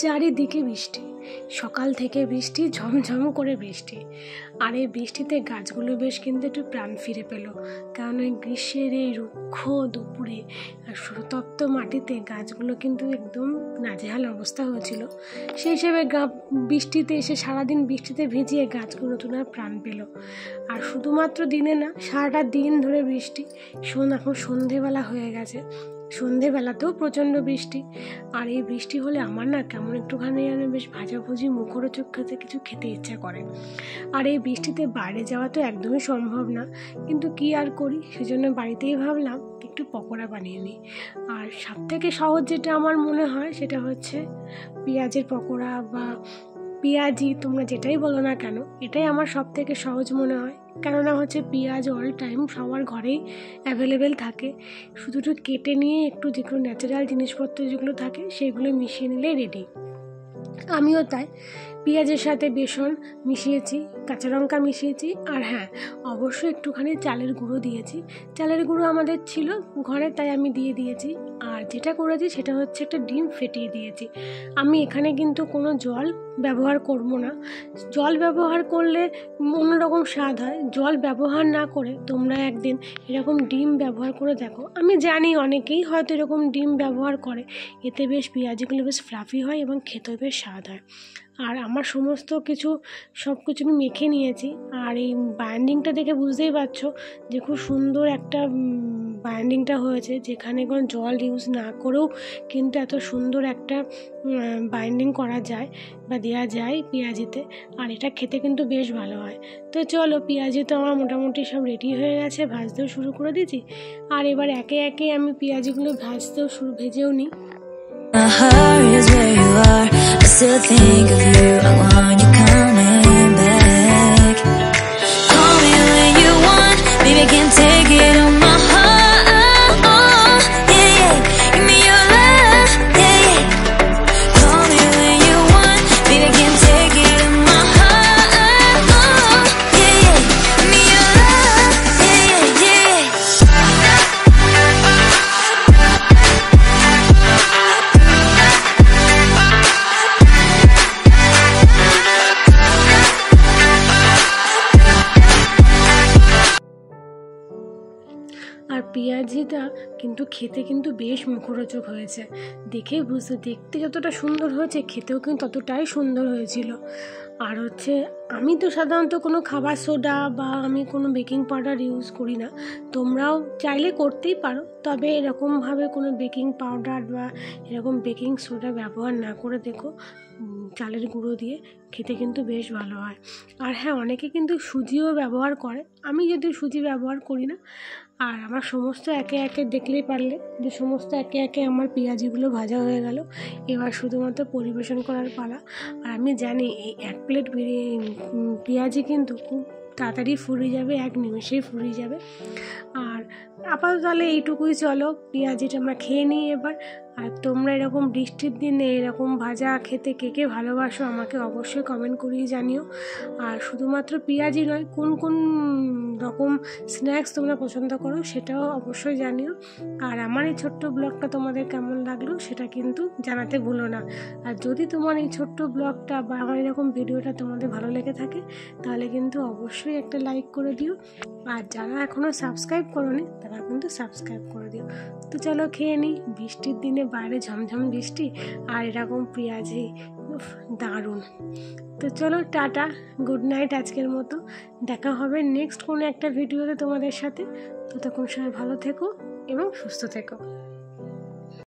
চারিদিকে বৃষ্টি, সকাল থেকে বৃষ্টি, ঝমঝম করে বৃষ্টি। আর এই বৃষ্টিতে গাছগুলো বেশ কিন্তু একটু প্রাণ ফিরে পেল, কারণ এই গ্রীষ্মের এই রুক্ষ দুপুরে আর শরতপ্ত মাটিতে গাছগুলো কিন্তু একদম নাজেহাল অবস্থা হয়েছিল। সেই হিসেবে বৃষ্টিতে এসে সারাদিন বৃষ্টিতে ভিজিয়ে গাছগুলো নতুন আর প্রাণ পেল। আর শুধুমাত্র দিনে না, সারাটা দিন ধরে বৃষ্টি। এখন সন্ধেবেলা হয়ে গেছে, সন্ধেবেলাতেও প্রচণ্ড বৃষ্টি। আর এই বৃষ্টি হলে আমার না কেমন একটুখানি যেন বেশ ভাজাভুজি মুখরোচক খেতে কিছু খেতে ইচ্ছা করে। আর এই বৃষ্টিতে বাইরে যাওয়া তো একদমই সম্ভব না, কিন্তু কি আর করি, সেজন্য বাড়িতেই ভাবলাম একটু পকোড়া বানিয়ে নিই। আর সবথেকে সহজ যেটা আমার মনে হয় সেটা হচ্ছে পেঁয়াজের পকোড়া বা পেঁয়াজি, তোমরা যেটাই বলো না কেন, এটাই আমার সবথেকে সহজ মনে হয়। কেননা হচ্ছে পেঁয়াজ অল টাইম সবার ঘরেই অ্যাভেলেবেল থাকে, শুধু একটু কেটে নিয়ে একটু যেগুলো ন্যাচারাল জিনিসপত্র যেগুলো থাকে সেগুলো মিশিয়ে নিলে রেডি। আমিও তাই পেঁয়াজের সাথে বেসন মিশিয়েছি, কাঁচা লঙ্কা মিশিয়েছি, আর হ্যাঁ অবশ্যই একটুখানি চালের গুঁড়ো দিয়েছি। চালের গুঁড়ো আমাদের ছিল ঘরে, তাই আমি দিয়ে দিয়েছি। আর যেটা করেছি সেটা হচ্ছে একটা ডিম ফেটিয়ে দিয়েছি। আমি এখানে কিন্তু কোনো জল ব্যবহার করব না। জল ব্যবহার করলে অন্যরকম স্বাদ হয়। জল ব্যবহার না করে তোমরা একদিন এরকম ডিম ব্যবহার করে দেখো। আমি জানি অনেকেই হয়তো এরকম ডিম ব্যবহার করে, এতে বেশ পেঁয়াজিগুলো বেশ ফ্লাফি হয় এবং খেতেও বেশ স্বাদ হয়। আর আমার সব কিছু আমি মেখে নিয়েছি। আর এই বাইন্ডিংটা দেখে বুঝতেই পারছো যে খুব সুন্দর একটা বাইন্ডিংটা হয়েছে, যেখানে কোনো জল ইউজ না করেও কিন্তু এত সুন্দর একটা বাইন্ডিং করা যায় বা দেওয়া যায় পেঁয়াজিতে। আর এটা খেতে কিন্তু বেশ ভালো হয়। তো চলো, পেঁয়াজি তো আমার মোটামুটি সব রেডি হয়ে গেছে, ভাজতেও শুরু করে দিয়েছি। আর এবার একে একে আমি পেঁয়াজিগুলো ভেজেও নিই। My heart is where you are. I still think of you. I want you coming back. Call me when you want. Baby, I can't take it on my heart. Yeah, yeah. Give me your love. Yeah, yeah. Call me when you want. Baby, I can't take it on my heart. Yeah, yeah. Give me your love. Yeah, yeah, yeah. আর পেঁয়াজিটা কিন্তু খেতে কিন্তু বেশ মুখরোচক হয়েছে। দেখতে যতটা সুন্দর হয়েছে, খেতেও কিন্তু ততটাই সুন্দর হয়েছিল। আর হচ্ছে আমি তো সাধারণত কোনো খাবার সোডা বা আমি কোনো বেকিং পাউডার ইউজ করি না। তোমরাও চাইলে করতেই পারো, তবে এরকমভাবে কোনো বেকিং পাউডার বা এরকম বেকিং সোডা ব্যবহার না করে দেখো, চালের গুঁড়ো দিয়ে খেতে কিন্তু বেশ ভালো হয়। আর হ্যাঁ, অনেকে কিন্তু সুজিও ব্যবহার করে, আমি যদিও সুজি ব্যবহার করি না। আর আমার সমস্ত একে একে দেখলেই পারলে যে সমস্ত একে একে আমার পেঁয়াজিগুলো ভাজা হয়ে গেল। এবার শুধুমাত্র পরিবেশন করার পালা। আর আমি জানি এই 1 প্লেট পেঁয়াজি কিন্তু খুব তাড়াতাড়ি ফুরিয়ে যাবে, 1 নিমেষেই ফুরিয়ে যাবে। আর আপাতত তাহলে এইটুকুই, চলো পেঁয়াজিটা আমরা খেয়ে নিই এবার। আর তোমরা এরকম বৃষ্টির দিনে এরকম ভাজা খেতে কে কে ভালোবাসো আমাকে অবশ্যই কমেন্ট করিয়ে জানিও। আর শুধুমাত্র পেঁয়াজি নয়, কোন কোন রকম স্ন্যাক্স তোমরা পছন্দ করো সেটাও অবশ্যই জানিও। আর আমার এই ছোট্ট ব্লগটা তোমাদের কেমন লাগলো সেটা কিন্তু জানাতে ভুলো না। আর যদি তোমার এই ছোট্ট ব্লগটা বা আমার এরকম ভিডিওটা তোমাদের ভালো লেগে থাকে, তাহলে কিন্তু অবশ্যই একটা লাইক করে দিও। আর যারা এখনও সাবস্ক্রাইব করোনি তারা কিন্তু সাবস্ক্রাইব করে দিও। তো চলো খেয়ে নিই। বৃষ্টির দিনে বাইরে ঝমঝম বৃষ্টি আর এরকম পেঁয়াজি, দারুণ। তো চলো, টাটা, গুড নাইট আজকের মতো। দেখা হবে নেক্সট কোনো একটা ভিডিওতে তোমাদের সাথে। ততক্ষণ সবাই ভালো থেকো এবং সুস্থ থেকো।